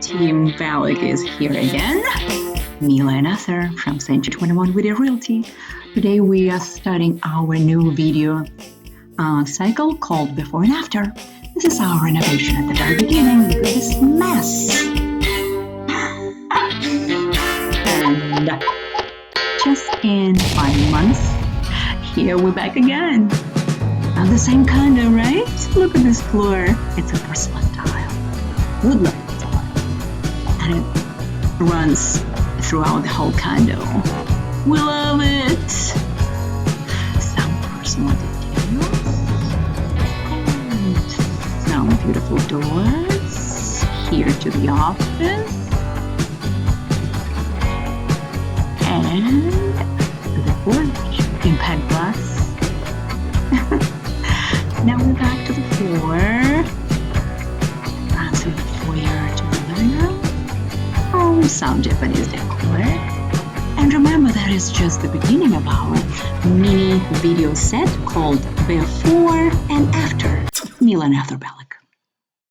Team Valak is here again. Milla and Arthur from Century 21 with Realty. Today we are starting our new video cycle called Before and After. This is our renovation at the very beginning. Look at this mess. And just in 5 months, here we're back again. Not the same condo, right? Look at this floor. It's a porcelain tile, woodland tile, and it runs throughout the whole condo. We love it. Some personal details and some beautiful doors here to the office and the porch, impact glass. Now we're back to the floor. Run through the foyer to the living room. Oh, some Japanese decor. And remember, that is just the beginning of our mini video set called Before and After. Milla and Arthur Bellick.